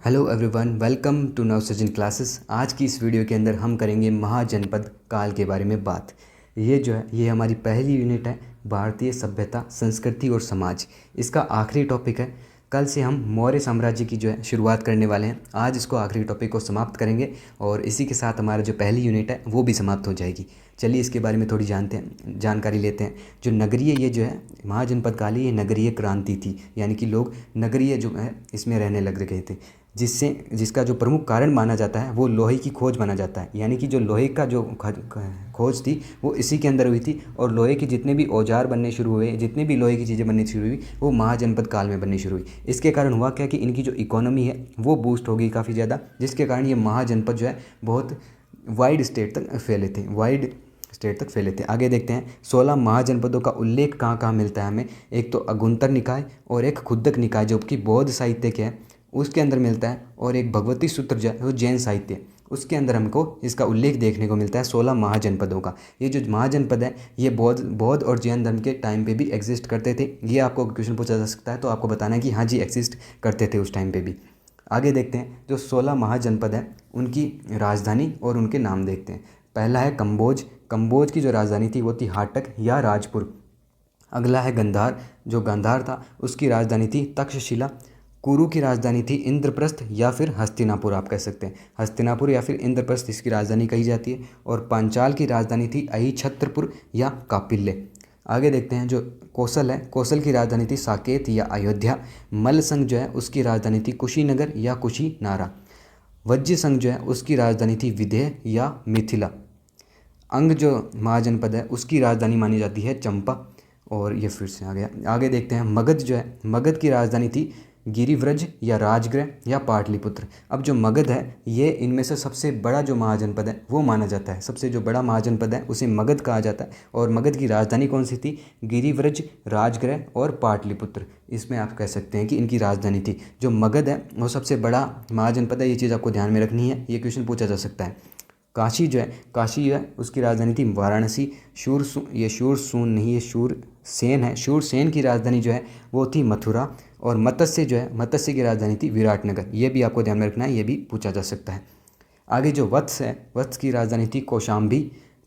Hello everyone, welcome to Navsrujan classes. आज की इस वीडियो के अंदर हम करेंगे महाजनपद काल के बारे में बात। ये हमारी पहली यूनिट है, भारतीय सभ्यता, संस्कृति और समाज। इसका आखिरी टॉपिक है। कल से हम मौर्य साम्राज्य की शुरुआत करने वाले हैं। आज इसको आखिरी टॉपिक को समाप्त करेंगे और इसी के साथ हमारा जो पहली यूनिट है वो भी समाप्त हो जाएगी। चलिए इसके बारे में थोड़ी जानकारी लेते हैं। जो नगरीय महाजनपद काल ये नगरीय क्रांति थी, यानी कि लोग नगरीय जो है इसमें रहने लग गए थे, जिसका जो प्रमुख कारण माना जाता है वो लोहे की खोज माना जाता है। यानी कि जो लोहे का जो खोज थी वो इसी के अंदर हुई थी और लोहे के जितने भी औजार बनने शुरू हुए, जितने भी लोहे की चीज़ें बननी शुरू हुई, वो महाजनपद काल में बननी शुरू हुई। इसके कारण हुआ क्या कि इनकी जो इकोनॉमी है वो बूस्ट हो गई काफ़ी ज़्यादा, जिसके कारण ये महाजनपद जो है बहुत वाइड स्टेट तक फैले थे। आगे देखते हैं 16 महाजनपदों का उल्लेख कहाँ कहाँ मिलता है हमें। एक तो अगुंतर निकाय और एक खुद्दक निकाय जो कि बौद्ध साहित्य के हैं उसके अंदर मिलता है, और एक भगवती सूत्र जो है वो जैन साहित्य, उसके अंदर हमको इसका उल्लेख देखने को मिलता है 16 महाजनपदों का। ये जो महाजनपद है ये बौद्ध और जैन धर्म के टाइम पे भी एग्जिस्ट करते थे। ये आपको क्वेश्चन पूछा जा सकता है, तो आपको बताना है कि हाँ जी एग्जिस्ट करते थे उस टाइम पे भी। आगे देखते हैं जो 16 महाजनपद हैं उनकी राजधानी और उनके नाम देखते हैं। पहला है कंबोज। कंबोज की जो राजधानी थी वो थी हाटक या राजपुर। अगला है गांधार। जो गांधार था उसकी राजधानी थी तक्षशिला। कुरु की राजधानी थी इंद्रप्रस्थ या फिर हस्तिनापुर, आप कह सकते हैं हस्तिनापुर या फिर इंद्रप्रस्थ इसकी राजधानी कही जाती है। और पांचाल की राजधानी थी अहिछत्रपुर या कापिल्य। आगे देखते हैं जो कौशल है, कौशल की राजधानी थी साकेत या अयोध्या। मल्लसंघ जो है उसकी राजधानी थी कुशीनगर या कुशीनारा। वज्र संघ जो है उसकी राजधानी थी विदेह या मिथिला। अंग जो महाजनपद है उसकी राजधानी मानी जाती है चंपा। और ये फिर से आ गया। आगे देखते हैं मगध जो है, मगध की राजधानी थी गिरिव्रज या राजगृह या पाटलिपुत्र। अब जो मगध है ये इनमें से सबसे बड़ा जो महाजनपद है वो माना जाता है। सबसे जो बड़ा महाजनपद है उसे मगध कहा जाता है। और मगध की राजधानी कौन सी थी? गिरिव्रज, राजगृह और पाटलिपुत्र। इसमें आप कह सकते हैं कि इनकी राजधानी थी। जो मगध है वो सबसे बड़ा महाजनपद है, ये चीज़ आपको ध्यान में रखनी है, ये क्वेश्चन पूछा जा सकता है। काशी जो है उसकी राजधानी थी वाराणसी। शूरसून नहीं, ये शूरसेन है। शूरसेन की राजधानी जो है वो थी मथुरा। और मत्स्य की राजधानी थी विराटनगर। ये भी आपको ध्यान में रखना है, ये भी पूछा जा सकता है। आगे जो वत्स है, वत्स की राजधानी थी कौशाम्बी।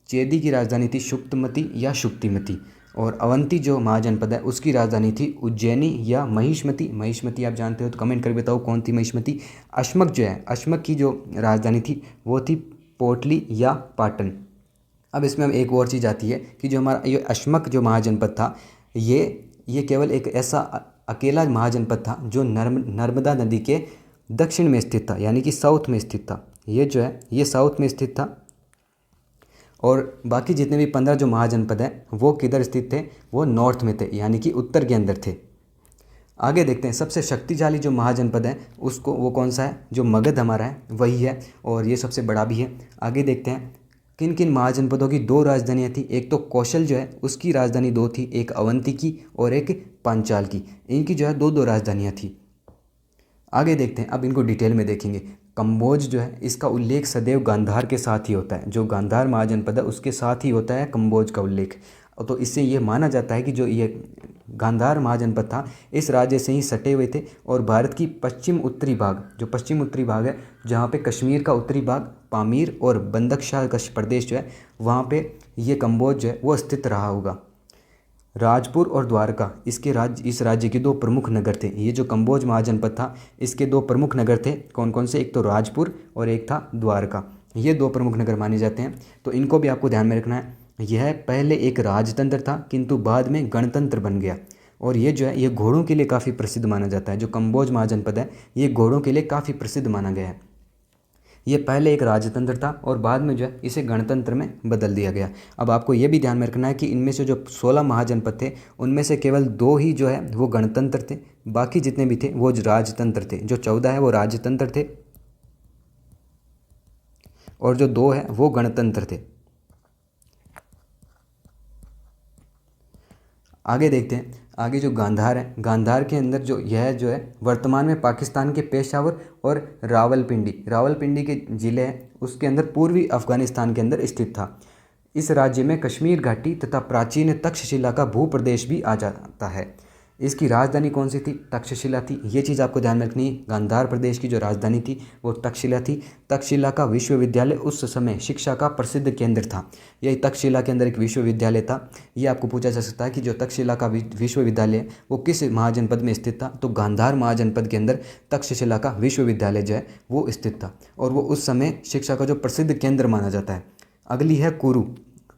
चेदी की राजधानी थी शुक्तमती या शुक्तिमती। और अवंती जो महाजनपद है उसकी राजधानी थी उज्जैनी या महिष्मती। महिष्मती आप जानते हो तो कमेंट कर बताओ कौन थी महिष्मती। अश्मक की जो राजधानी थी वो थी पोटली या पाटन। अब इसमें हम एक और चीज़ आती है कि जो हमारा ये अश्मक जो महाजनपद था ये केवल एक ऐसा अकेला महाजनपद था जो नर्मदा नदी के दक्षिण में स्थित था, यानी कि साउथ में स्थित था। ये साउथ में स्थित था। और बाकी जितने भी 15 जो महाजनपद हैं वो किधर स्थित थे? वो नॉर्थ में थे, यानी कि उत्तर के अंदर थे। आगे देखते हैं सबसे शक्तिशाली जो महाजनपद है वो कौन सा है? जो मगध हमारा है वही है, और ये सबसे बड़ा भी है। आगे देखते हैं किन किन महाजनपदों की 2 राजधानियाँ थी। एक तो कौशल जो है उसकी राजधानी 2 थी, एक अवंती की और एक पांचाल की। इनकी जो है 2 राजधानियाँ थी। आगे देखते हैं, अब इनको डिटेल में देखेंगे। कंबोज जो है इसका उल्लेख सदैव गांधार के साथ ही होता है। जो गांधार महाजनपद है उसके साथ ही होता है कंबोज का उल्लेख। तो इससे ये माना जाता है कि जो ये गांधार महाजनपद था इस राज्य से ही सटे हुए थे। और भारत की पश्चिम उत्तरी भाग है, जहाँ पे कश्मीर का उत्तरी भाग, पामीर और बंदकशाह का प्रदेश जो है वहाँ पे ये कंबोज जो है वो स्थित रहा होगा। राजपुर और द्वारका इस राज्य के 2 प्रमुख नगर थे। ये जो कंबोज महाजनपद था इसके 2 प्रमुख नगर थे। कौन कौन से? एक तो राजपुर और एक था द्वारका। ये 2 प्रमुख नगर माने जाते हैं, तो इनको भी आपको ध्यान में रखना है। यह पहले एक राजतंत्र था किंतु बाद में गणतंत्र बन गया। और ये घोड़ों के लिए काफ़ी प्रसिद्ध माना जाता है। जो कंबोज महाजनपद है ये घोड़ों के लिए काफ़ी प्रसिद्ध माना गया है। ये पहले एक राजतंत्र था और बाद में इसे गणतंत्र में बदल दिया गया। अब आपको ये भी ध्यान में रखना है कि इनमें से जो 16 महाजनपद थे उनमें से केवल 2 ही जो है वो गणतंत्र थे, बाकी जितने भी थे वो राजतंत्र थे। जो 14 है वो राजतंत्र थे और जो 2 है वो गणतंत्र थे। आगे देखते हैं, आगे जो गांधार है, गांधार के अंदर जो है वर्तमान में पाकिस्तान के पेशावर और रावलपिंडी के ज़िले हैं उसके अंदर पूर्वी अफ़गानिस्तान के अंदर स्थित था। इस राज्य में कश्मीर घाटी तथा प्राचीन तक्षशिला का भूप्रदेश भी आ जाता है। इसकी राजधानी कौन सी थी? तक्षशिला थी। ये चीज़ आपको ध्यान में रखनी है। गांधार प्रदेश की जो राजधानी थी वो तक्षशिला थी। तक्षशिला का विश्वविद्यालय उस समय शिक्षा का प्रसिद्ध केंद्र था। यही तक्षशिला के अंदर एक विश्वविद्यालय था। ये आपको पूछा जा सकता है कि जो तक्षशिला का विश्वविद्यालय है वो किस महाजनपद में स्थित था? तो गांधार महाजनपद के अंदर तक्षशिला का विश्वविद्यालय जो है वो स्थित था और वो उस समय शिक्षा का जो प्रसिद्ध केंद्र माना जाता है। अगली है कुरु।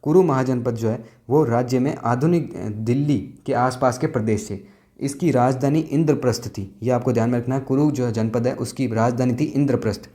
कुरु महाजनपद जो है वो राज्य में आधुनिक दिल्ली के आसपास के प्रदेश से। इसकी राजधानी इंद्रप्रस्थ थी। ये आपको ध्यान में रखना है। कुरु जो जनपद है उसकी राजधानी थी इंद्रप्रस्थ,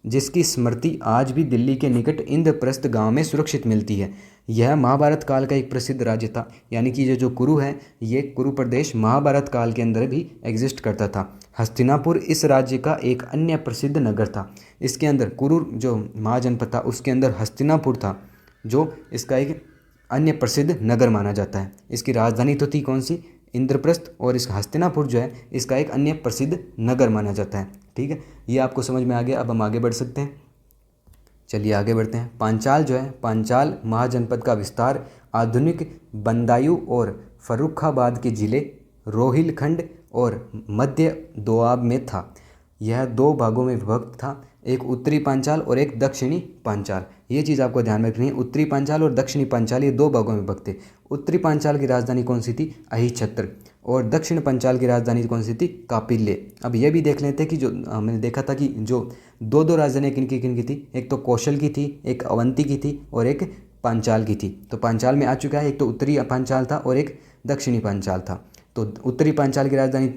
जिसकी स्मृति आज भी दिल्ली के निकट इंद्रप्रस्थ गांव में सुरक्षित मिलती है। यह महाभारत काल का एक प्रसिद्ध राज्य था। यानी कि ये जो कुरु है, ये कुरु प्रदेश महाभारत काल के अंदर भी एग्जिस्ट करता था। हस्तिनापुर इस राज्य का एक अन्य प्रसिद्ध नगर था। इसके अंदर कुरु जो महाजनपद था उसके अंदर हस्तिनापुर था, जो इसका एक अन्य प्रसिद्ध नगर माना जाता है। इसकी राजधानी तो थी कौन सी? इंद्रप्रस्थ। और इस हस्तिनापुर जो है इसका एक अन्य प्रसिद्ध नगर माना जाता है। ठीक है, ये आपको समझ में आ गया। अब हम आगे बढ़ सकते हैं। चलिए आगे बढ़ते हैं। पांचाल जो है, पांचाल महाजनपद का विस्तार आधुनिक बंदायूं और फर्रुखाबाद के जिले रोहिलखंड और मध्य दोआब में था। यह दो भागों में विभक्त था, एक उत्तरी पांचाल और एक दक्षिणी पांचाल। ये चीज़ आपको ध्यान में रखनी है। उत्तरी पांचाल और दक्षिणी पांचाल ये दो भागों में विभक्त थे। उत्तरी पांचाल की राजधानी कौन सी थी? अहिछत्र। और दक्षिण पांचाल की राजधानी कौन सी थी? कापिल्य। अब ये भी देख लेते हैं कि जो मैंने देखा था कि जो दो राजधानियाँ किन की थी, एक तो कौशल की थी, एक अवंती की थी और एक पांचाल की थी। तो पांचाल में आ चुका है, एक तो उत्तरी पांचाल था और एक दक्षिणी पांचाल था। तो उत्तरी पांचाल की राजधानी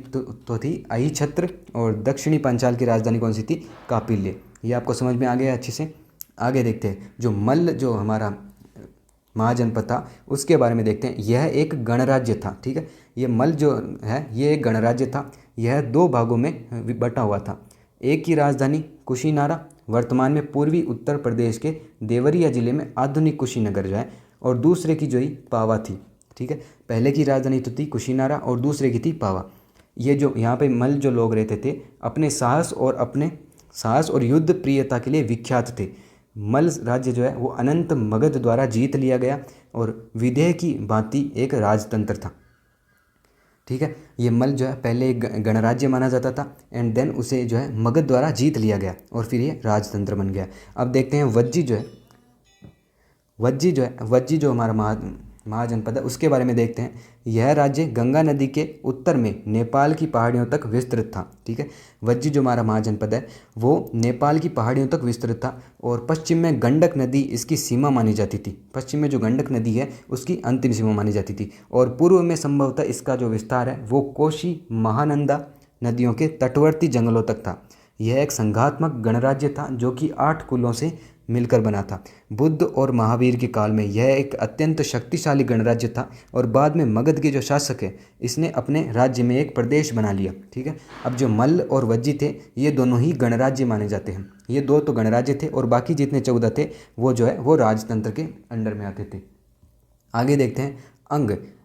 तो थी अहिछत्र और दक्षिणी पांचाल की राजधानी कौन सी थी? कापिल्य। ये आपको समझ में आ गया अच्छे से। आगे देखते हैं, जो मल्ल जो हमारा महाजनपद था उसके बारे में देखते हैं। यह एक गणराज्य था। ठीक है, ये मल्ल जो है ये एक गणराज्य था। यह दो भागों में बटा हुआ था। एक की राजधानी कुशीनारा, वर्तमान में पूर्वी उत्तर प्रदेश के देवरिया जिले में आधुनिक कुशीनगर जो है, और दूसरे की जो ही पावा थी। ठीक है, पहले की राजधानी तो थी कुशीनारा और दूसरे की थी पावा। ये जो यहाँ पे मल्ल जो लोग रहते थे अपने साहस और युद्ध प्रियता के लिए विख्यात थे। मल्ल राज्य जो है वो अनंत मगध द्वारा जीत लिया गया और विदेह की भांति एक राजतंत्र था। ठीक है, ये मल्ल जो है पहले एक गणराज्य माना जाता था एंड देन उसे जो है मगध द्वारा जीत लिया गया और फिर ये राजतंत्र बन गया। अब देखते हैं वज्जी जो हमारा महाजनपद है उसके बारे में देखते हैं। यह राज्य गंगा नदी के उत्तर में नेपाल की पहाड़ियों तक विस्तृत था। ठीक है, वज्जी जो हमारा महाजनपद है वो नेपाल की पहाड़ियों तक विस्तृत था और पश्चिम में गंडक नदी इसकी सीमा मानी जाती थी। पश्चिम में जो गंडक नदी है उसकी अंतिम सीमा मानी जाती थी और पूर्व में संभवतः इसका जो विस्तार है वो कोशी महानंदा नदियों के तटवर्ती जंगलों तक था। यह एक संघात्मक गणराज्य था जो कि 8 कुलों से मिलकर बना था। बुद्ध और महावीर के काल में यह एक अत्यंत शक्तिशाली गणराज्य था और बाद में मगध के जो शासक है इसने अपने राज्य में एक प्रदेश बना लिया। ठीक है, अब जो मल्ल और वज्जी थे ये दोनों ही गणराज्य माने जाते हैं। ये दो तो गणराज्य थे और बाकी जितने 14 थे वो जो है वो राजतंत्र के अंडर में आते थे। आगे देखते हैं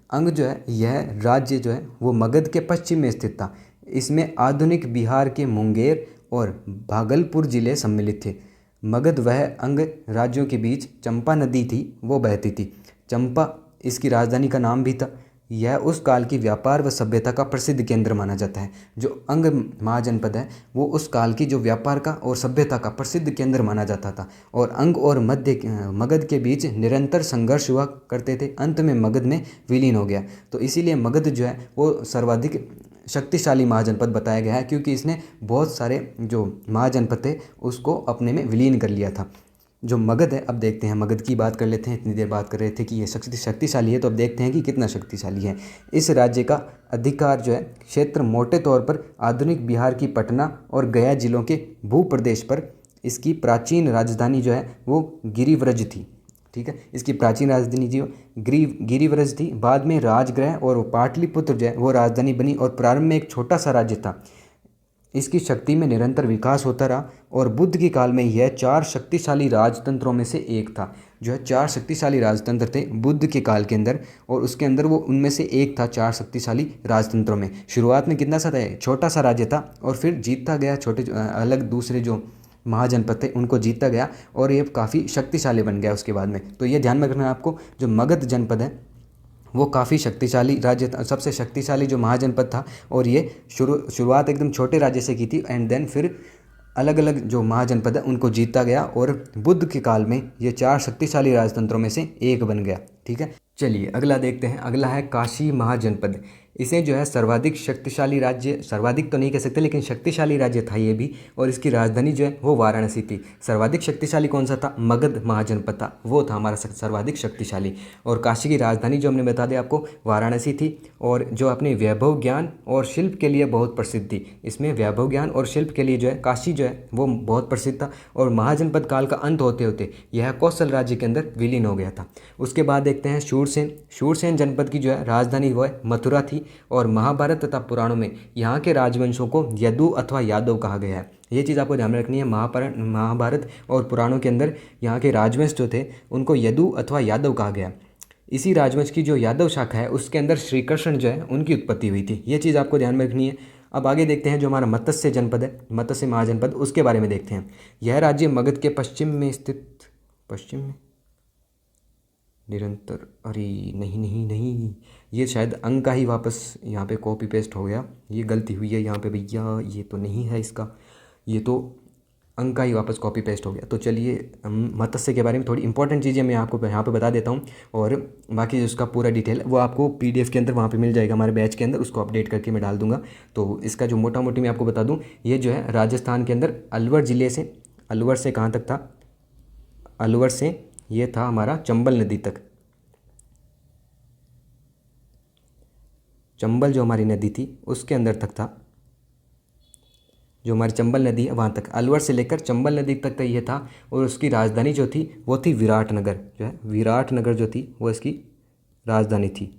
अंग जो है यह राज्य जो है वो मगध के पश्चिम में स्थित था। इसमें आधुनिक बिहार के मुंगेर और भागलपुर जिले सम्मिलित थे। मगध वह अंग राज्यों के बीच चंपा नदी थी वो बहती थी। चंपा इसकी राजधानी का नाम भी था। यह उस काल की व्यापार व सभ्यता का प्रसिद्ध केंद्र माना जाता है। जो अंग महाजनपद है वो उस काल की जो व्यापार का और सभ्यता का प्रसिद्ध केंद्र माना जाता था और अंग और मगध के बीच निरंतर संघर्ष हुआ करते थे। अंत में मगध में विलीन हो गया। तो इसीलिए मगध जो है वो सर्वाधिक शक्तिशाली महाजनपद बताया गया है क्योंकि इसने बहुत सारे जो महाजनपद थे उसको अपने में विलीन कर लिया था। जो मगध है, अब देखते हैं मगध की बात कर लेते हैं। इतनी देर बात कर रहे थे कि ये शक्तिशाली है, तो अब देखते हैं कि कितना शक्तिशाली है। इस राज्य का अधिकार जो है क्षेत्र मोटे तौर पर आधुनिक बिहार की पटना और गया जिलों के भूप्रदेश पर। इसकी प्राचीन राजधानी जो है वो गिरिव्रज थी। ठीक है, इसकी प्राचीन राजधानी जो गिरिव्रज थी। बाद में राजगृह और पाटलिपुत्र जो है वो राजधानी बनी और प्रारंभ में एक छोटा सा राज्य था। इसकी शक्ति में निरंतर विकास होता रहा और बुद्ध के काल में यह 4 शक्तिशाली राजतंत्रों में से एक था। जो है 4 शक्तिशाली राजतंत्र थे बुद्ध के काल के अंदर और उसके अंदर वो उनमें से एक था 4 शक्तिशाली राजतंत्रों में। शुरुआत में कितना सा था, छोटा सा राज्य था और फिर जीतता गया। छोटे अलग दूसरे जो महाजनपद थे उनको जीतता गया और ये काफ़ी शक्तिशाली बन गया उसके बाद में। तो ये ध्यान में रखना है आपको। जो मगध जनपद है वो काफ़ी शक्तिशाली राज्य था, सबसे शक्तिशाली जो महाजनपद था। और ये शुरुआत एकदम छोटे राज्य से की थी एंड देन फिर अलग अलग जो महाजनपद है उनको जीतता गया और बुद्ध के काल में ये 4 शक्तिशाली राजतंत्रों में से एक बन गया। ठीक है, चलिए अगला देखते हैं। अगला है काशी महाजनपद। इसे जो है सर्वाधिक शक्तिशाली राज्य, सर्वाधिक तो नहीं कह सकते लेकिन शक्तिशाली राज्य था ये भी, और इसकी राजधानी जो है वो वाराणसी थी। सर्वाधिक शक्तिशाली कौन सा था? मगध महाजनपद था, वो था हमारा सर्वाधिक शक्तिशाली। और काशी की राजधानी जो हमने बता दिया आपको वाराणसी थी, और जो अपने वैभव ज्ञान और शिल्प के लिए बहुत प्रसिद्ध थी। इसमें वैभव ज्ञान और शिल्प के लिए जो है काशी जो है वो बहुत प्रसिद्ध था। और महाजनपद काल का अंत होते होते यह कौशल राज्य के अंदर विलीन हो गया था। उसके बाद देखते हैं शूरसेन। शूरसेन जनपद की जो है राजधानी वो है मथुरा थी। और महाभारत तथा पुराणों में यहाँ के राजवंशों को यदु अथवा यादव कहा गया है। ये चीज़ आपको ध्यान में रखनी है। महाभारत और पुराणों के अंदर यहाँ के राजवंश जो थे उनको यदु अथवा यादव कहा गया। इसी राजवंश की जो यादव शाखा है उसके अंदर श्री कृष्ण जो है उनकी उत्पत्ति हुई थी। ये चीज़ आपको ध्यान में रखनी है। अब आगे देखते हैं जो हमारा मत्स्य जनपद है, मत्स्य महाजनपद, उसके बारे में देखते हैं। यह राज्य मगध के पश्चिम में स्थित, पश्चिम में निरंतर, अरे नहीं, ये शायद अंक का ही वापस यहाँ पे कॉपी पेस्ट हो गया, ये गलती हुई है यहाँ पे भैया, ये तो नहीं है इसका, ये तो अंक का ही वापस कॉपी पेस्ट हो गया। तो चलिए मत्स्य के बारे में थोड़ी इंपॉर्टेंट चीज़ें मैं आपको यहाँ पे बता देता हूँ, और बाकी उसका पूरा डिटेल वो आपको PDF के अंदर वहाँ पे मिल जाएगा हमारे बैच के अंदर, उसको अपडेट करके मैं डाल दूँगा। तो इसका जो मोटा मोटी मैं आपको बता दूँ, ये जो है राजस्थान के अंदर अलवर ज़िले से, अलवर से कहाँ तक था? अलवर से ये था हमारा चंबल नदी तक। चंबल जो हमारी नदी थी उसके अंदर तक था, जो हमारी चंबल नदी है वहाँ तक, अलवर से लेकर चंबल नदी तक ये था। और उसकी राजधानी जो थी वो थी विराटनगर, जो है विराटनगर जो थी वो इसकी राजधानी थी।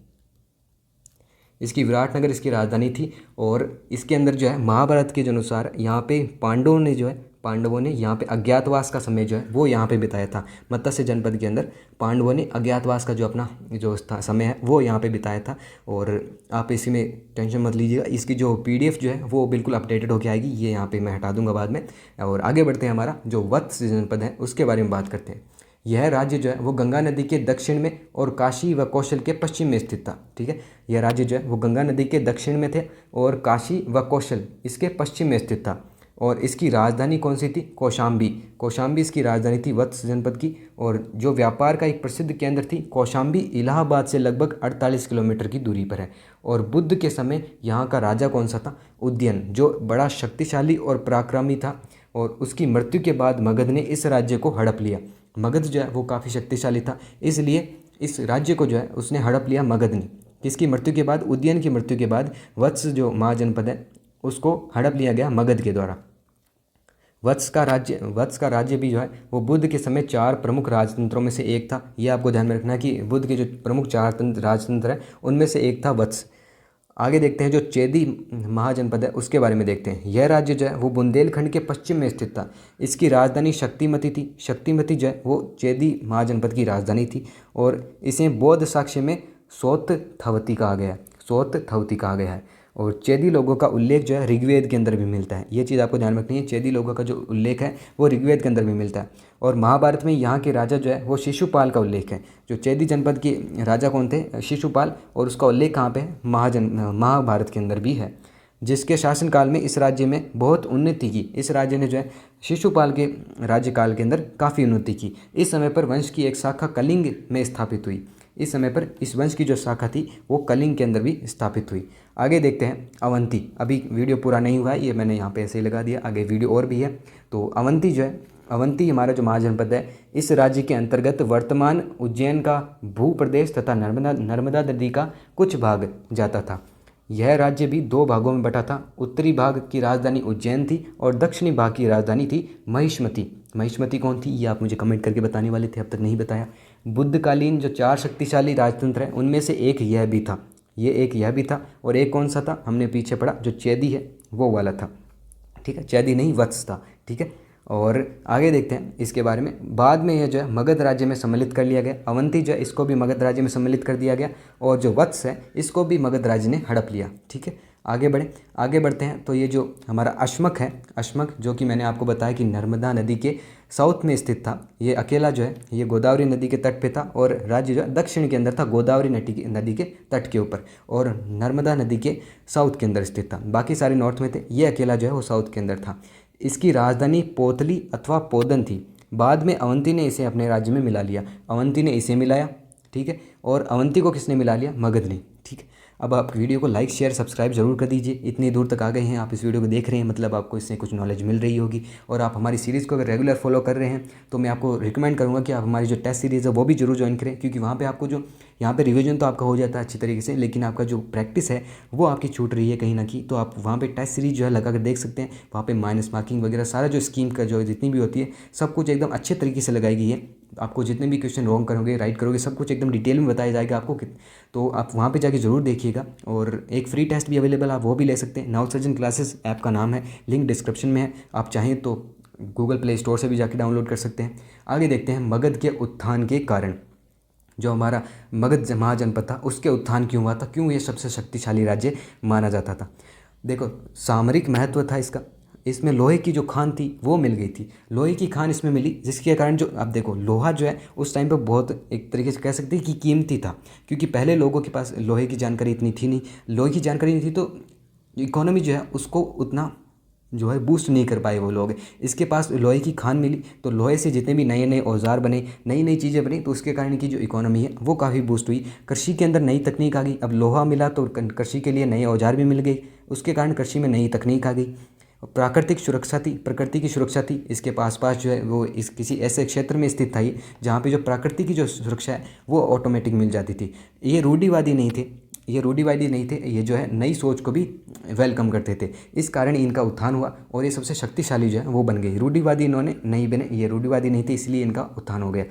इसकी विराटनगर इसकी राजधानी थी। और इसके अंदर जो है महाभारत के जो अनुसार यहाँ पे पांडवों ने यहाँ पे अज्ञातवास का समय जो है वो यहाँ पे बिताया था। मत्स्य जनपद के अंदर पांडवों ने अज्ञातवास का जो अपना जो समय है वो यहाँ पे बिताया था। और आप इसी में टेंशन मत लीजिएगा, इसकी जो PDF जो है वो बिल्कुल अपडेटेड होके आएगी, ये यहाँ पे मैं हटा दूंगा बाद में। और आगे बढ़ते हैं, हमारा जो वत्स जनपद है उसके बारे में बात करते हैं। यह राज्य जो है वो गंगा नदी के दक्षिण में और काशी व कौशल के पश्चिम में स्थित था। ठीक है, यह राज्य जो है वो गंगा नदी के दक्षिण में थे और काशी व कौशल इसके पश्चिम में स्थित था। और इसकी राजधानी कौन सी थी? कौशाम्बी। कौशाम्बी इसकी राजधानी थी वत्स जनपद की। और जो व्यापार का एक प्रसिद्ध केंद्र थी कौशाम्बी, इलाहाबाद से लगभग 48 किलोमीटर की दूरी पर है। और बुद्ध के समय यहाँ का राजा कौन सा था? उदयन, जो बड़ा शक्तिशाली और पराक्रमी था। और उसकी मृत्यु के बाद मगध ने इस राज्य को हड़प लिया। मगध जो है वो काफ़ी शक्तिशाली था, इसलिए इस राज्य को जो है उसने हड़प लिया मगध ने। किसकी मृत्यु के बाद? उदयन की मृत्यु के बाद वत्स जो महाजनपद है उसको हड़प लिया गया मगध के द्वारा। वत्स का राज्य भी जो है वो बुद्ध के समय 4 प्रमुख राजतंत्रों में से एक था। ये आपको ध्यान में रखना है कि बुद्ध के जो प्रमुख 4 राजतंत्र हैं उनमें से एक था वत्स। आगे देखते हैं जो चेदी महाजनपद है उसके बारे में देखते हैं। यह राज्य जो है वो बुंदेलखंड के पश्चिम में स्थित था। इसकी राजधानी शक्तिमती थी। शक्तिमती जो है वो चेदी महाजनपद की राजधानी थी। और इसे बौद्ध साक्ष्य में सोतथवती कहा गया है। और चेदी लोगों का उल्लेख जो है ऋग्वेद के अंदर भी मिलता है। ये चीज़ आपको ध्यान रखनी है, चेदी लोगों का जो उल्लेख है वो ऋग्वेद के अंदर भी मिलता है। और महाभारत में यहाँ के राजा जो है वो शिशुपाल का उल्लेख है। जो चेदी जनपद के राजा कौन थे? शिशुपाल। और उसका उल्लेख कहाँ पे है? महाभारत के अंदर भी है, जिसके शासनकाल में इस राज्य में बहुत उन्नति की। इस राज्य ने जो है शिशुपाल के राज्यकाल के अंदर काफ़ी उन्नति की। इस समय पर वंश की एक शाखा कलिंग में स्थापित हुई। इस समय पर इस वंश की जो शाखा थी वो कलिंग के अंदर भी स्थापित हुई। आगे देखते हैं अवंती। अभी वीडियो पूरा नहीं हुआ है, ये मैंने यहाँ पे ऐसे ही लगा दिया, आगे वीडियो और भी है। तो अवंती जो है, अवंती हमारा जो महाजनपद है इस राज्य के अंतर्गत वर्तमान उज्जैन का भूप्रदेश तथा नर्मदा नदी का कुछ भाग जाता था। यह राज्य भी 2 भागों में बटा था। उत्तरी भाग की राजधानी उज्जैन थी और दक्षिणी भाग की राजधानी थी महिष्मती। महिष्मती कौन थी ये आप मुझे कमेंट करके बताने वाले थे, अब तक नहीं बताया। बुद्धकालीन जो 4 शक्तिशाली राजतंत्र हैं उनमें से एक यह भी था, यह भी था। और एक कौन सा था? हमने पीछे पढ़ा, जो चेदी है वो वाला था। ठीक है, चेदी नहीं वत्स था। ठीक है, और आगे देखते हैं इसके बारे में। बाद में यह जो है मगध राज्य में सम्मिलित कर लिया गया। अवंती जो है इसको भी मगध राज्य में सम्मिलित कर दिया गया। और जो वत्स है इसको भी मगध राज्य ने हड़प लिया। ठीक है, आगे बढ़ते हैं तो ये जो हमारा अश्मक है, अश्मक जो कि मैंने आपको बताया कि नर्मदा नदी के साउथ में स्थित था। ये अकेला जो है ये गोदावरी नदी के तट पे था और राज्य जो है दक्षिण के अंदर था, गोदावरी नदी के तट के ऊपर, और नर्मदा नदी के साउथ के अंदर स्थित था। बाकी सारे नॉर्थ में थे, ये अकेला जो है वो साउथ के अंदर था। इसकी राजधानी पोतली अथवा पोदन थी। बाद में अवंती ने इसे अपने राज्य में मिला लिया। अवंती ने इसे मिलाया, ठीक है, और अवंती को किसने मिला लिया? मगध ने, ठीक है। अब आप वीडियो को लाइक शेयर सब्सक्राइब जरूर कर दीजिए। इतनी दूर तक आ गए हैं, आप इस वीडियो को देख रहे हैं, मतलब आपको इससे कुछ नॉलेज मिल रही होगी। और आप हमारी सीरीज़ को अगर रेगुलर फॉलो कर रहे हैं तो मैं आपको रिकमेंड करूँगा कि आप हमारी जो टेस्ट सीरीज़ है वो भी जरूर ज्वाइन करें, क्योंकि वहाँ पे आपको जो यहाँ पे रिवीजन तो आपका हो जाता है अच्छी तरीके से, लेकिन आपका जो प्रैक्टिस है वो आपकी छूट रही है कहीं ना कहीं। तो आप वहाँ पे टेस्ट सीरीज जो है लगा कर देख सकते हैं। वहाँ पे माइनस मार्किंग वगैरह सारा जो स्कीम का जो जितनी भी होती है सब कुछ एकदम अच्छे तरीके से लगाई गई है। आपको जितने भी क्वेश्चन रॉन्ग करोगे राइट करोगे सब कुछ एकदम डिटेल में बताया जाएगा आपको। तो आप वहाँ पे जाके ज़रूर देखिएगा। और एक फ्री टेस्ट भी अवेलेबल, आप वो भी ले सकते हैं। नवसृजन क्लासेस ऐप का नाम है, लिंक डिस्क्रिप्शन में है, आप चाहें तो गूगल प्ले स्टोर से भी जाके डाउनलोड कर सकते हैं। आगे देखते हैं मगध के उत्थान के कारण। जो हमारा मगध महाजनपद था उसके उत्थान क्यों हुआ था, क्यों ये सबसे शक्तिशाली राज्य माना जाता था? देखो, सामरिक महत्व था इसका। इसमें लोहे की जो खान थी वो मिल गई थी, लोहे की खान इसमें मिली, जिसके कारण जो आप देखो लोहा जो है उस टाइम पे बहुत एक तरीके से कह सकते हैं कि कीमती था, क्योंकि पहले लोगों के पास लोहे की जानकारी इतनी थी नहीं। लोहे की जानकारी नहीं थी तो इकोनॉमी जो है उसको उतना जो है बूस्ट नहीं कर पाए वो लोग। इसके पास लोहे की खान मिली तो लोहे से जितने भी नए नए औजार बने, नई नई चीज़ें बनी, तो उसके कारण की जो इकोनॉमी है वो काफ़ी बूस्ट हुई। कृषि के अंदर नई तकनीक आ गई। अब लोहा मिला तो कृषि के लिए नए औजार भी मिल गए, उसके कारण कृषि में नई तकनीक आ गई। प्राकृतिक सुरक्षा थी, प्रकृति की सुरक्षा थी। इसके पास जो है वो इस किसी ऐसे क्षेत्र में स्थित था ये जहाँ पे जो प्रकृति की जो सुरक्षा है वो ऑटोमेटिक मिल जाती थी। ये रूढ़िवादी नहीं थे, ये जो है नई सोच को भी वेलकम करते थे। इस कारण इनका उत्थान हुआ और ये सबसे शक्तिशाली जो है वो बन गई। रूढ़िवादी इन्होंने नहीं बने, ये रूढ़िवादी नहीं थे इसलिए इनका उत्थान हो गया।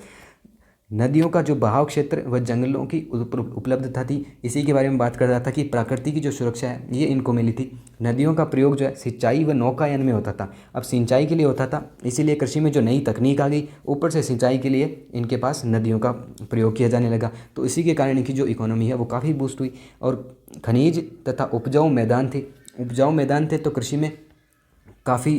नदियों का जो बहाव क्षेत्र व जंगलों की उपलब्धता थी, इसी के बारे में बात कर रहा था कि प्रकृति की जो सुरक्षा है ये इनको मिली थी। नदियों का प्रयोग जो है सिंचाई व नौकायन में होता था। अब सिंचाई के लिए होता था, इसीलिए कृषि में जो नई तकनीक आ गई, ऊपर से सिंचाई के लिए इनके पास नदियों का प्रयोग किया जाने लगा। तो इसी के कारण इनकी जो इकोनॉमी है वो काफ़ी बूस्ट हुई। और खनिज तथा उपजाऊ मैदान थे तो कृषि में काफ़ी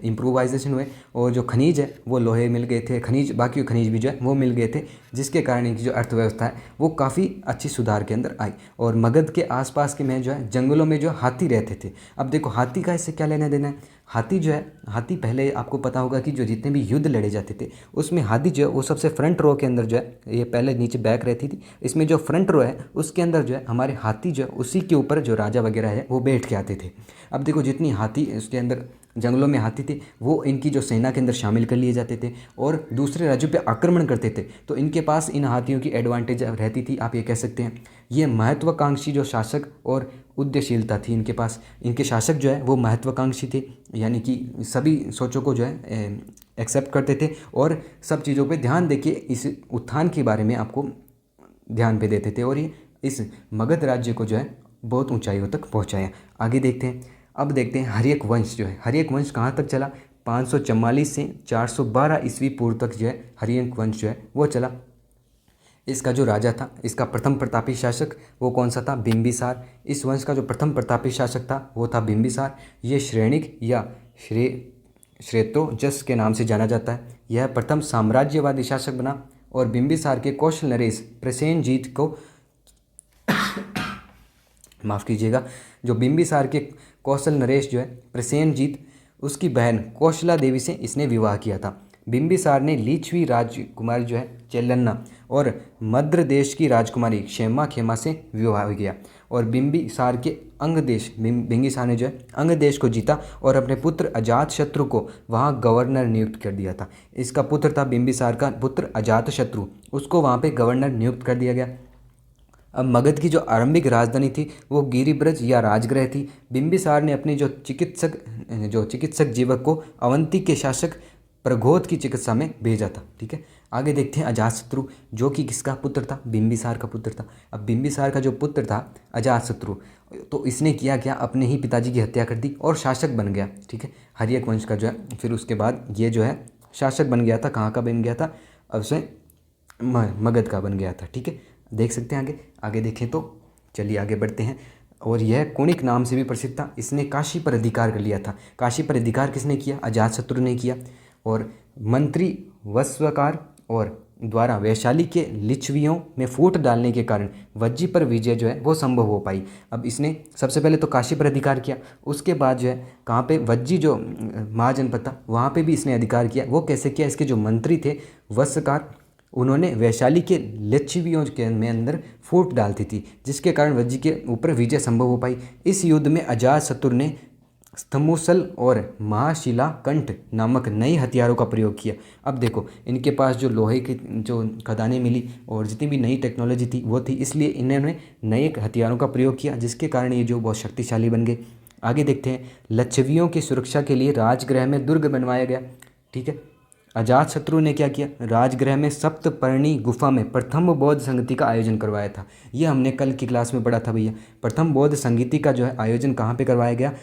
इम्प्रूवाइजेशन हुए। और जो खनिज है वो लोहे मिल गए थे, बाकी खनिज भी जो है वो मिल गए थे, जिसके कारण इनकी जो अर्थव्यवस्था है वो काफ़ी अच्छी सुधार के अंदर आई। और मगध के आसपास के में जो है जंगलों में जो हाथी रहते थे। अब देखो हाथी का इससे क्या लेना देना है? हाथी पहले आपको पता होगा कि जो जितने भी युद्ध लड़े जाते थे उसमें हाथी जो है वो सबसे फ्रंट रो के अंदर जो है, ये पहले नीचे बैक रहती थी, इसमें जो फ्रंट रो है उसके अंदर जो है हमारे हाथी जो है उसी के ऊपर जो राजा वगैरह है वो बैठ के आते थे। अब देखो जितनी हाथी उसके अंदर जंगलों में हाथी थे वो इनकी जो सेना के अंदर शामिल कर लिए जाते थे और दूसरे राज्यों पे आक्रमण करते थे, तो इनके पास इन हाथियों की एडवांटेज रहती थी, आप ये कह सकते हैं। ये महत्वाकांक्षी जो शासक और उद्यमशीलता थी इनके पास। इनके शासक जो है वो महत्वाकांक्षी थे, यानी कि सभी सोचों को जो है एक्सेप्ट करते थे और सब चीज़ों पे ध्यान देके इस उत्थान के बारे में आपको ध्यान पे देते थे, और ये इस मगध राज्य को जो है बहुत ऊंचाइयों तक पहुंचाया। आगे देखते हैं, अब देखते हैं हर्यक वंश जो है, हर्यक वंश कहाँ तक चला? 544 से 412 ईस्वी पूर्व तक जो है हर्यक वंश जो है वो चला। इसका जो राजा था, इसका प्रथम प्रतापी शासक वो कौन सा था? बिंबिसार। इस वंश का जो प्रथम प्रतापी शासक था वो था बिंबिसार। ये श्रेणिक या श्वेतोजस के नाम से जाना जाता है। यह प्रथम साम्राज्यवादी शासक बना और बिंबिसार के कौशल नरेश प्रसेनजीत को माफ़ कीजिएगा, जो बिंबिसार के कौशल नरेश जो है प्रसेनजीत, उसकी बहन कौशला देवी से इसने विवाह किया था। बिंबिसार ने लिच्छवी राजकुमारी जो है चेल्लन्ना और मद्र देश की राजकुमारी क्षेमा खेमा से विवाह किया और बिंबिसार के बिंबिसार ने जो है अंग देश को जीता और अपने पुत्र अजातशत्रु को वहाँ गवर्नर नियुक्त कर दिया था। इसका पुत्र था बिंबिसार का पुत्र अजातशत्रु, उसको वहाँ पे गवर्नर नियुक्त कर दिया गया। अब मगध की जो आरंभिक राजधानी थी वो गिरिब्रज या राजगृह थी। बिंबिसार ने अपनी जो चिकित्सक जीवक को अवंती के शासक प्रघोत की चिकित्सा में भेजा था। ठीक है, आगे देखते हैं अजातशत्रु, जो कि किसका पुत्र था? बिंबिसार का पुत्र था। अब बिंबिसार का जो पुत्र था अजातशत्रु, तो इसने किया क्या? अपने ही पिताजी की हत्या कर दी और शासक बन गया। ठीक है, हर्यक वंश का जो है फिर उसके बाद ये जो है शासक बन गया था। कहाँ का बन गया था? अब से मगध का बन गया था। ठीक है, देख सकते हैं आगे देखें तो चलिए आगे बढ़ते हैं। और यह कुणिक नाम से भी प्रसिद्ध था। इसने काशी पर अधिकार कर लिया था। काशी पर अधिकार किसने किया? अजातशत्रु ने किया। और मंत्री वस्वकार और द्वारा वैशाली के लिच्छवियों में फूट डालने के कारण वज्जी पर विजय जो है वो संभव हो पाई। अब इसने सबसे पहले तो काशी पर अधिकार किया, उसके बाद जो है कहाँ पे, वज्जी जो महाजनपद था वहाँ पे भी इसने अधिकार किया। वो कैसे किया? इसके जो मंत्री थे वस्वकार, उन्होंने वैशाली के लिच्छवियों के में अंदर फूट डालती थी, जिसके कारण वज्जी के ऊपर विजय संभव हो पाई। इस युद्ध में अजातशत्रु ने स्तंभूसल और महाशिलाकंठ नामक नए हथियारों का प्रयोग किया। अब देखो, इनके पास जो लोहे की जो खदानें मिली और जितनी भी नई टेक्नोलॉजी थी वो थी, इसलिए इन्होंने नए हथियारों का प्रयोग किया, जिसके कारण ये जो बहुत शक्तिशाली बन गए। आगे देखते हैं, लिच्छवियों की सुरक्षा के लिए राजगृह में दुर्ग बनवाया गया। ठीक है, अजातशत्रु ने क्या किया? राजगृह में सप्तपर्णी गुफा में प्रथम बौद्ध संगति का आयोजन करवाया था। ये हमने कल की क्लास में पढ़ा था भैया। प्रथम बौद्ध संगति का जो है आयोजन कहाँ पे करवाया गया?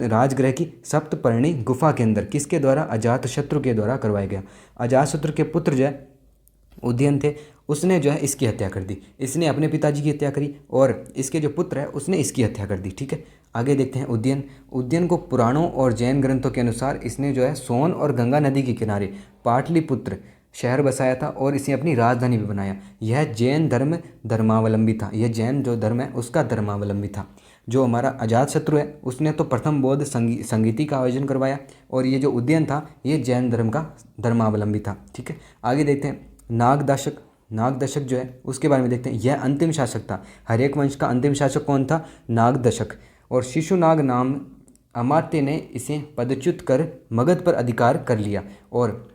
राजगृह की सप्तपर्णी गुफा के अंदर। किसके द्वारा? अजातशत्रु के द्वारा करवाया गया। अजातशत्रु के पुत्र जो है उदयन थे, उसने जो है इसकी हत्या कर दी। इसने अपने पिताजी की हत्या करी और इसके जो पुत्र है उसने इसकी हत्या कर दी। ठीक है, आगे देखते हैं उदयन। उदयन को पुराणों और जैन ग्रंथों के अनुसार इसने जो है सोन और गंगा नदी के किनारे पाटलिपुत्र शहर बसाया था और इसे अपनी राजधानी भी बनाया। यह जैन धर्मावलंबी था। यह जैन जो धर्म है उसका धर्मावलंबी था। जो हमारा अजातशत्रु है उसने तो प्रथम बौद्ध संगीति का आयोजन करवाया और ये जो उदयन था ये जैन धर्म का धर्मावलंबी था। ठीक है, आगे देखते हैं नागदशक। नागदशक जो है उसके बारे में देखते हैं। यह अंतिम शासक था। हर्यक वंश का अंतिम शासक कौन था? नागदशक। और शिशुनाग नाम अमात्य ने इसे पदच्युत कर मगध पर अधिकार कर लिया और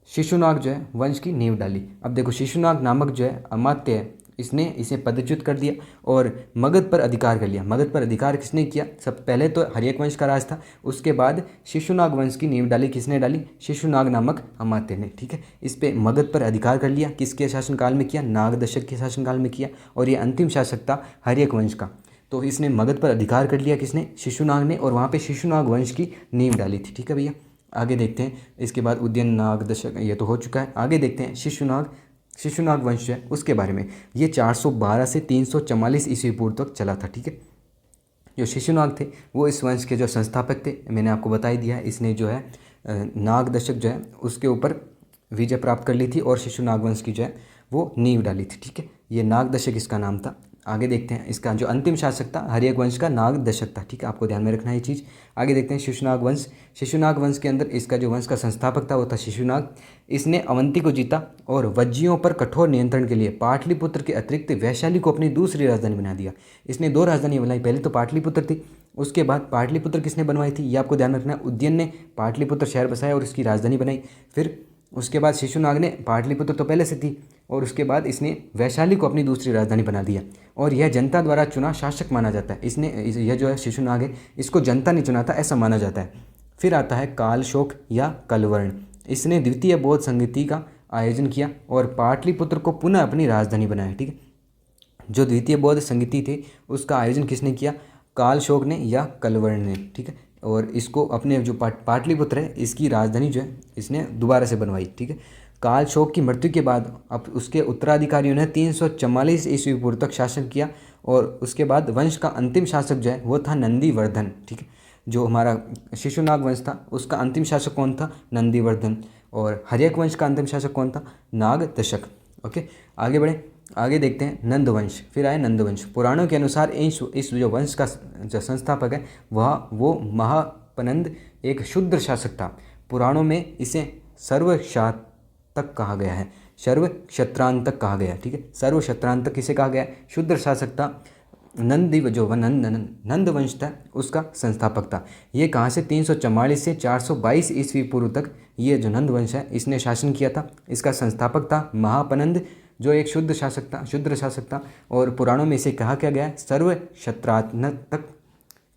शिशुनाग जो है वंश की नींव डाली। अब देखो, शिशुनाग नामक जो है अमात्य है, इसने इसे पदच्युत कर दिया और मगध पर अधिकार कर लिया। मगध पर अधिकार किसने किया? सब पहले तो हर्यक वंश का राज था, उसके बाद शिशुनाग वंश की नींव डाली। किसने डाली? शिशुनाग नामक अमात्य ने। ठीक है, इस पे मगध पर अधिकार कर लिया। किसके शासनकाल में किया? नागदशक के शासनकाल में किया और ये अंतिम शासक था हर्यक वंश का। तो इसने मगध पर अधिकार कर लिया, किसने? शिशुनाग ने, और वहाँ पे शिशुनाग वंश की नींव डाली थी। ठीक है भैया, आगे देखते हैं। इसके बाद उदयन, नागदशक ये तो हो चुका है। आगे देखते हैं शिशुनाग वंश है उसके बारे में। ये 412 से 344 ईस्वी पूर्व तक चला था। ठीक है, जो शिशुनाग थे वो इस वंश के जो संस्थापक थे, मैंने आपको बता ही दिया है। इसने जो है नागदशक जो है उसके ऊपर विजय प्राप्त कर ली थी और शिशुनाग वंश की जो है वो नींव डाली थी। ठीक है, ये नागदशक इसका नाम था। आगे देखते हैं, इसका जो अंतिम शासक था हर्यक वंश का नागदशक था। ठीक है, आपको ध्यान में रखना है ये चीज़। आगे देखते हैं शिशुनाग वंश। शिशुनाग वंश के अंदर इसका जो वंश का संस्थापक था वो था शिशुनाग। इसने अवंती को जीता और वज्जियों पर कठोर नियंत्रण के लिए पाटलिपुत्र के अतिरिक्त वैशाली को अपनी दूसरी राजधानी बना दिया। इसने 2 राजधानी बनाई, पहले तो पाटलिपुत्र थी, उसके बाद पाटलिपुत्र किसने बनवाई थी? ये आपको ध्यान रखना है। उदयन ने पाटलिपुत्र शहर बसाया और इसकी राजधानी बनाई। फिर उसके बाद शिशुनाग ने, पाटलिपुत्र तो पहले से थी, और उसके बाद इसने वैशाली को अपनी दूसरी राजधानी बना दिया और यह जनता द्वारा चुना शासक माना जाता है। यह जो है शिशुनाग है इसको जनता ने चुना था ऐसा माना जाता है। फिर आता है कालशोक या कलवर्ण। इसने द्वितीय बौद्ध संगति का आयोजन किया और पाटलिपुत्र को पुनः अपनी राजधानी बनाया। ठीक है, जो द्वितीय बौद्ध संगति थी उसका आयोजन किसने किया? कालशोक ने या कलवर्ण ने। ठीक है, और इसको अपने जो पाटलिपुत्र है इसकी राजधानी जो है इसने दोबारा से बनवाई। ठीक है, कालशोक की मृत्यु के बाद अब उसके उत्तराधिकारियों ने 344 ईस्वी पूर्व तक शासन किया और उसके बाद वंश का अंतिम शासक जो है वो था नंदीवर्धन। ठीक है, जो हमारा शिशुनाग वंश था उसका अंतिम शासक कौन था? नंदीवर्धन। और हर्यक वंश का अंतिम शासक कौन था? नागदशक। ओके, आगे बढ़े, आगे देखते हैं नंदवंश। फिर आए नंदवंश। पुराणों के अनुसार इस जो वंश का जो संस्थापक है वो महापनंद एक शुद्र शासक था। पुराणों में इसे सर्वक्षातक कहा गया है, सर्वक्षत्रांतक कहा गया है। ठीक है, सर्वक्षत्रांतक किसे कहा गया है? शुद्र शासक था। नंद वंश था उसका संस्थापक था। ये कहाँ से? 344 से 422 ईस्वी पूर्व तक ये जो नंद वंश है इसने शासन किया था। इसका संस्थापक था महापनंद जो एक शुद्र शासक था और पुराणों में इसे कहा क्या गया है? सर्वक्षत्रात्मक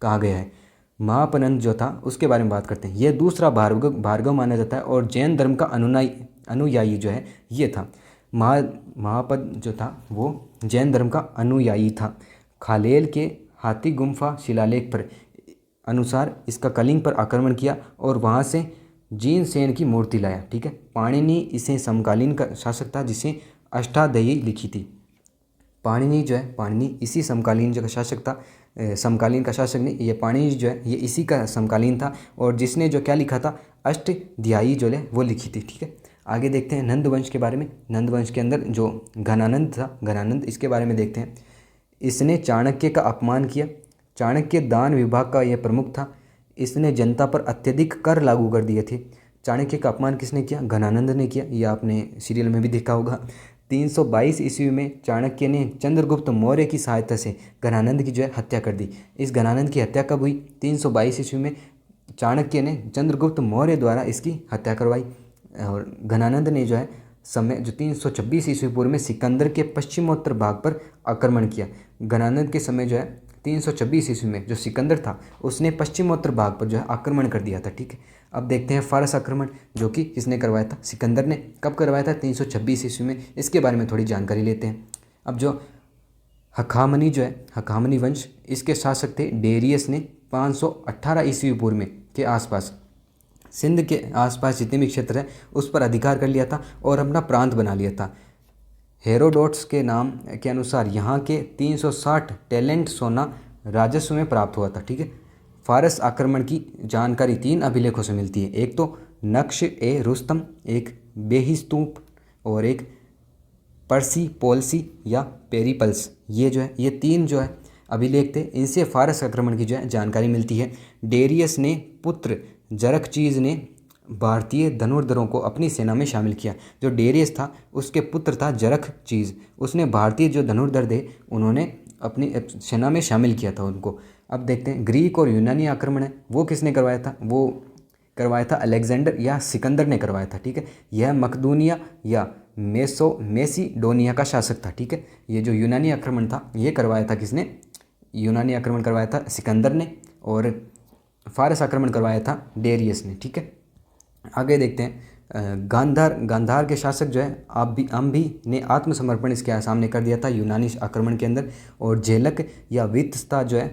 कहा गया है। महापनंद जो था उसके बारे में बात करते हैं। यह दूसरा भार्गव माना जाता है और जैन धर्म का अनुयायी जो है ये था। महापद जो था वो जैन धर्म का अनुयायी था। खालेल के हाथी गुम्फा शिलालेख पर अनुसार इसका कलिंग पर आक्रमण किया और वहाँ से जीनसेन की मूर्ति लाया। ठीक है, पाणिनि इसे समकालीन का शासक था जिसे अष्टाध्यायी लिखी थी। पाणिनि जो है, पाणिनि इसी समकालीन जो शासक था, समकालीन का शासक नहीं, ये पाणिनि जो है ये इसी का समकालीन था, और जिसने जो क्या लिखा था, अष्टध्यायी जो है वो लिखी थी। ठीक है, आगे देखते हैं नंद वंश के बारे में। नंद वंश के अंदर जो घनानंद था, घनानंद, इसके बारे में देखते हैं। इसने चाणक्य का अपमान किया। चाणक्य दान विभाग का यह प्रमुख था। इसने जनता पर अत्यधिक कर लागू कर दिए थे। चाणक्य का अपमान किसने किया? घनानंद ने किया। यह आपने सीरियल में भी देखा होगा। 322 ईस्वी में चाणक्य ने चंद्रगुप्त मौर्य की सहायता से घनानंद की जो है हत्या कर दी। इस घनानंद की हत्या कब हुई? 322 ईस्वी में चाणक्य ने चंद्रगुप्त मौर्य द्वारा इसकी हत्या करवाई। और घनानंद ने जो है समय जो 326 ईस्वी पूर्व में सिकंदर के पश्चिमोत्तर भाग पर आक्रमण किया। घनानंद के समय जो है 326 ईस्वी में जो सिकंदर था उसने पश्चिमोत्तर भाग पर जो है आक्रमण कर दिया था। ठीक है, अब देखते हैं फारस आक्रमण, जो कि किसने करवाया था? सिकंदर ने। कब करवाया था? 326 ईस्वी में। इसके बारे में थोड़ी जानकारी लेते हैं। अब जो हखामनी जो है, हखामनी वंश, इसके शासक थे डेरियस ने 518 ईस्वी पूर्व में के आसपास सिंध के आसपास जितने भी क्षेत्र है उस पर अधिकार कर लिया था और अपना प्रांत बना लिया था। हेरोडोट्स के नाम के अनुसार यहाँ के 360 टैलेंट सोना राजस्व में प्राप्त हुआ था। ठीक है, फारस आक्रमण की जानकारी 3 अभिलेखों से मिलती है। एक तो नक्श ए रुस्तम, एक बेहिस्तूप और एक पर्सी पोल्सी या पेरिपल्स। ये जो है ये 3 जो है अभिलेख थे। इनसे फारस आक्रमण की जो है जानकारी मिलती है। डेरियस ने पुत्र जरखचीज ने भारतीय धनुर्धरों को अपनी सेना में शामिल किया। जो डेरियस था उसके पुत्र था जरखचीज, उसने भारतीय जो धनुर्धर थे उन्होंने अपनी सेना में शामिल किया था उनको। अब देखते हैं ग्रीक और यूनानी आक्रमण है, वो किसने करवाया था? वो करवाया था अलेक्जेंडर या सिकंदर ने करवाया था। ठीक है, यह मकदूनिया या मेसिडोनिया का शासक था। ठीक है, ये जो यूनानी आक्रमण था ये करवाया था किसने? यूनानी आक्रमण करवाया था सिकंदर ने, और फारस आक्रमण करवाया था डेरियस ने। ठीक है, आगे देखते हैं गांधार के शासक जो है अम्भी ने आत्मसमर्पण इसके सामने कर दिया था यूनानी आक्रमण के अंदर। और झेलक या वित्तस्ता जो है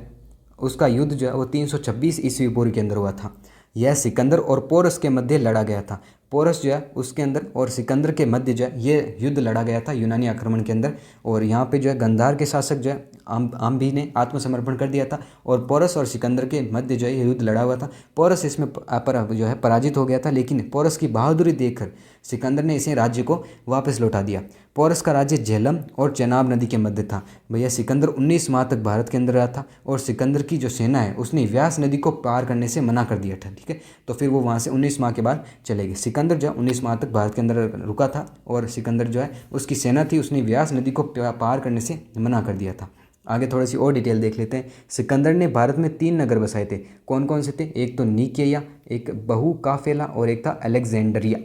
उसका युद्ध जो है वो 326 ईस्वी पूर्व के अंदर हुआ था। यह सिकंदर और पोरस के मध्य लड़ा गया था। पोरस जो है उसके अंदर और सिकंदर के मध्य जो है ये युद्ध लड़ा गया था यूनानी आक्रमण के अंदर। और यहाँ पे जो है गांधार के शासक जो है अम्भी ने आत्मसमर्पण कर दिया था, और पोरस और सिकंदर के मध्य जो है ये युद्ध लड़ा हुआ था। पोरस इसमें जो है पराजित हो गया था, लेकिन पोरस की बहादुरी देखकर सिकंदर ने इसे राज्य को वापस लौटा दिया। पोरस का राज्य झेलम और चेनाब नदी के मध्य था। भैया सिकंदर 19 माह तक भारत के अंदर रहा था, और सिकंदर की जो सेना है उसने व्यास नदी को पार करने से मना कर दिया था। ठीक है, तो फिर वो वहाँ से 19 माह के बाद चले गए। सिकंदर जो है 19 माह तक भारत के अंदर रुका था, और सिकंदर जो है उसकी सेना थी उसने व्यास नदी को पार करने से मना कर दिया था। आगे थोड़ी सी और डिटेल देख लेते हैं। सिकंदर ने भारत में 3 नगर बसाए थे। कौन कौन से थे? एक तो निकेया, एक बहु काफेला और एक था अलेक्जेंडरिया।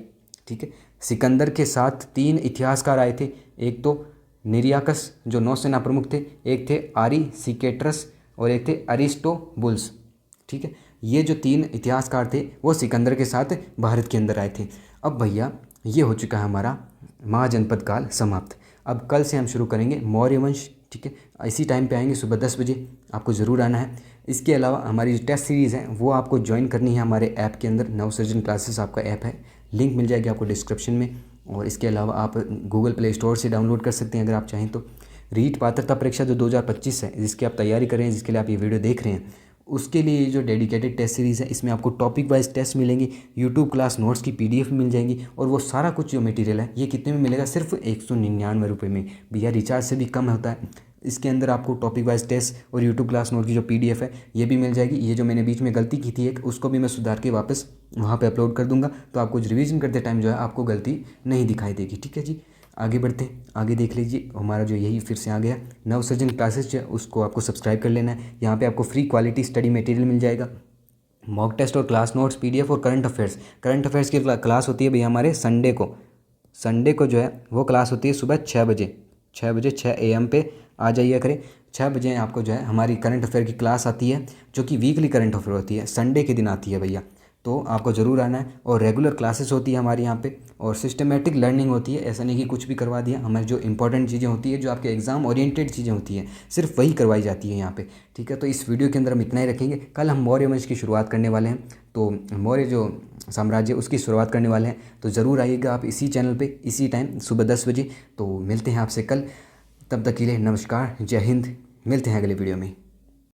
ठीक है, सिकंदर के साथ 3 इतिहासकार आए थे। एक तो निरियाकस जो नौसेना प्रमुख थे, एक थे आरिसिकेट्रस और एक थे अरिस्टोबुल्स। ठीक है, ये जो 3 इतिहासकार थे वो सिकंदर के साथ भारत के अंदर आए थे। अब भैया ये हो चुका है हमारा महाजनपद काल समाप्त। अब कल से हम शुरू करेंगे मौर्य वंश। ठीक है, इसी टाइम पे आएंगे, सुबह 10 बजे आपको ज़रूर आना है। इसके अलावा हमारी जो टेस्ट सीरीज़ है वो आपको ज्वाइन करनी है हमारे ऐप के अंदर। नवसृजन क्लासेस आपका ऐप है, लिंक मिल जाएगी आपको डिस्क्रिप्शन में। और इसके अलावा आप गूगल प्ले स्टोर से डाउनलोड कर सकते हैं अगर आप चाहें तो। रीट पात्रता परीक्षा जो 2025 है जिसकी आप तैयारी कर रहे हैं, जिसके लिए आप ये वीडियो देख रहे हैं, उसके लिए जो डेडिकेटेड टेस्ट सीरीज़ है इसमें आपको टॉपिक वाइज टेस्ट मिलेंगी, यूट्यूब क्लास नोट्स की PDF मिल जाएंगी, और वो सारा कुछ जो मटेरियल है ये कितने में मिलेगा? सिर्फ 199 रुपये में। भैया रिचार्ज से भी कम होता है। इसके अंदर आपको टॉपिक वाइज टेस्ट और यूट्यूब क्लास नोट की जो PDF है ये भी मिल जाएगी। ये जो मैंने बीच में गलती की थी एक, उसको भी मैं सुधार के वापस वहाँ पे अपलोड कर दूंगा, तो आपको रिवीजन करते टाइम जो है आपको गलती नहीं दिखाई देगी। ठीक है जी, आगे बढ़ते हैं। आगे देख लीजिए हमारा जो यही फिर से आ गया नवसृजन क्लासेस जो है उसको आपको सब्सक्राइब कर लेना है। यहाँ पे आपको फ्री क्वालिटी स्टडी मटेरियल मिल जाएगा, मॉक टेस्ट और क्लास नोट्स, PDF और करंट अफेयर्स। करंट अफेयर्स की क्लास होती है भैया हमारे संडे को जो है वो क्लास होती है सुबह 6 बजे 6 AM पे आ जाइए करें। 6 बजे आपको जो है हमारी करंट अफेयर की क्लास आती है, जो कि वीकली करंट अफेयर होती है, संडे के दिन आती है भैया, तो आपको ज़रूर आना है। और रेगुलर क्लासेस होती है हमारे यहाँ पे, और सिस्टमेटिक लर्निंग होती है। ऐसा नहीं कि कुछ भी करवा दिया, हमारी जो इंपॉर्टेंट चीज़ें होती है, जो आपके एग्जाम ओरिएंटेड चीज़ें होती हैं, सिर्फ वही करवाई जाती है यहाँ पे। ठीक है, तो इस वीडियो के अंदर हम इतना ही रखेंगे। कल हम मौर्य वंश की शुरुआत करने वाले हैं, तो मौर्य जो साम्राज्य उसकी शुरुआत करने वाले हैं, तो ज़रूर आइएगा आप इसी चैनल पर इसी टाइम सुबह 10 बजे। तो मिलते हैं आपसे कल, तब तक के लिए नमस्कार, जय हिंद। मिलते हैं अगले वीडियो में।